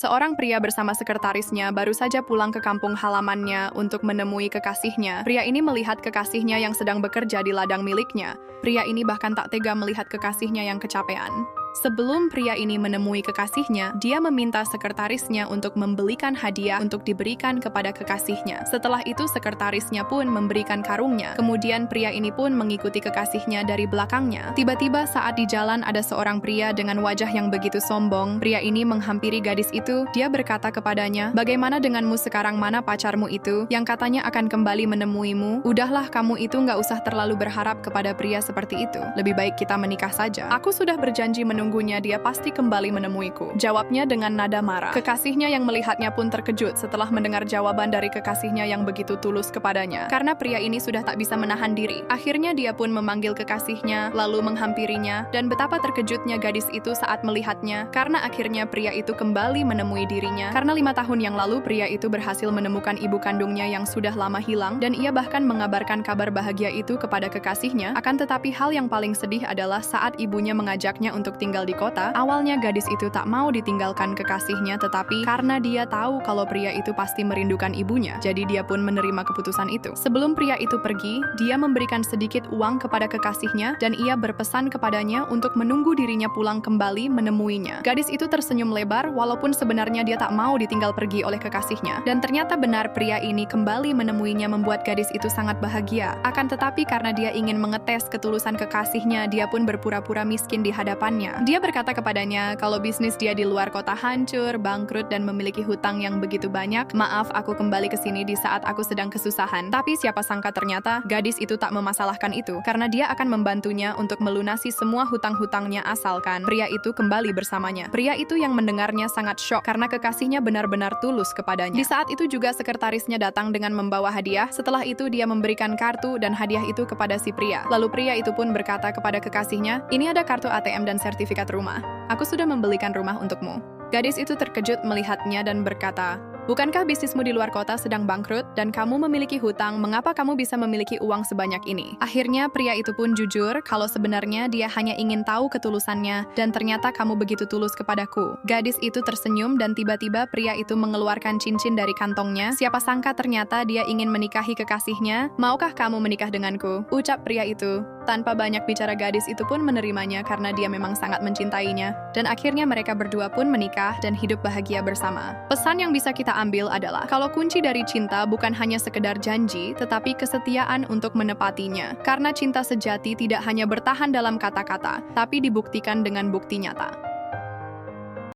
Seorang pria bersama sekretarisnya baru saja pulang ke kampung halamannya untuk menemui kekasihnya. Pria ini melihat kekasihnya yang sedang bekerja di ladang miliknya. Pria ini bahkan tak tega melihat kekasihnya yang kecapean. Sebelum pria ini menemui kekasihnya, dia meminta sekretarisnya untuk membelikan hadiah untuk diberikan kepada kekasihnya. Setelah itu sekretarisnya pun memberikan karungnya. Kemudian pria ini pun mengikuti kekasihnya dari belakangnya. Tiba-tiba saat di jalan ada seorang pria dengan wajah yang begitu sombong. Pria ini menghampiri gadis itu. Dia berkata kepadanya, "Bagaimana denganmu sekarang, mana pacarmu itu yang katanya akan kembali menemuimu? Udahlah, kamu itu nggak usah terlalu berharap kepada pria seperti itu. Lebih baik kita menikah saja. Aku sudah berjanji menunggunya, dia pasti kembali menemuiku," jawabnya dengan nada marah. Kekasihnya yang melihatnya pun terkejut setelah mendengar jawaban dari kekasihnya yang begitu tulus kepadanya. Karena pria ini sudah tak bisa menahan diri. Akhirnya dia pun memanggil kekasihnya, lalu menghampirinya, dan betapa terkejutnya gadis itu saat melihatnya, karena akhirnya pria itu kembali menemui dirinya. Karena 5 tahun yang lalu pria itu berhasil menemukan ibu kandungnya yang sudah lama hilang, dan ia bahkan mengabarkan kabar bahagia itu kepada kekasihnya. Akan tetapi hal yang paling sedih adalah saat ibunya mengajaknya untuk tinggal di kota. Awalnya gadis itu tak mau ditinggalkan kekasihnya, tetapi karena dia tahu kalau pria itu pasti merindukan ibunya, jadi dia pun menerima keputusan itu. Sebelum pria itu pergi, dia memberikan sedikit uang kepada kekasihnya dan ia berpesan kepadanya untuk menunggu dirinya pulang kembali menemuinya. Gadis itu tersenyum lebar walaupun sebenarnya dia tak mau ditinggal pergi oleh kekasihnya. Dan ternyata benar, pria ini kembali menemuinya membuat gadis itu sangat bahagia. Akan tetapi karena dia ingin mengetes ketulusan kekasihnya, dia pun berpura-pura miskin di hadapannya. Dia berkata kepadanya kalau bisnis dia di luar kota hancur, bangkrut, dan memiliki hutang yang begitu banyak. "Maaf, aku kembali ke sini di saat aku sedang kesusahan." Tapi siapa sangka ternyata gadis itu tak memasalahkan itu, karena dia akan membantunya untuk melunasi semua hutang-hutangnya asalkan pria itu kembali bersamanya. Pria itu yang mendengarnya sangat syok karena kekasihnya benar-benar tulus kepadanya. Di saat itu juga sekretarisnya datang dengan membawa hadiah. Setelah itu dia memberikan kartu dan hadiah itu kepada si pria. Lalu pria itu pun berkata kepada kekasihnya, "Ini ada kartu ATM dan sertifikat rumah. Aku sudah membelikan rumah untukmu." Gadis itu terkejut melihatnya dan berkata, "Bukankah bisnismu di luar kota sedang bangkrut dan kamu memiliki hutang? Mengapa kamu bisa memiliki uang sebanyak ini?" Akhirnya pria itu pun jujur kalau sebenarnya dia hanya ingin tahu ketulusannya dan ternyata kamu begitu tulus kepadaku. Gadis itu tersenyum dan tiba-tiba pria itu mengeluarkan cincin dari kantongnya. Siapa sangka ternyata dia ingin menikahi kekasihnya. "Maukah kamu menikah denganku?" ucap pria itu. Tanpa banyak bicara gadis itu pun menerimanya karena dia memang sangat mencintainya. Dan akhirnya mereka berdua pun menikah dan hidup bahagia bersama. Pesan yang bisa kita ambil adalah kalau kunci dari cinta bukan hanya sekedar janji, tetapi kesetiaan untuk menepatinya. Karena cinta sejati tidak hanya bertahan dalam kata-kata, tapi dibuktikan dengan bukti nyata.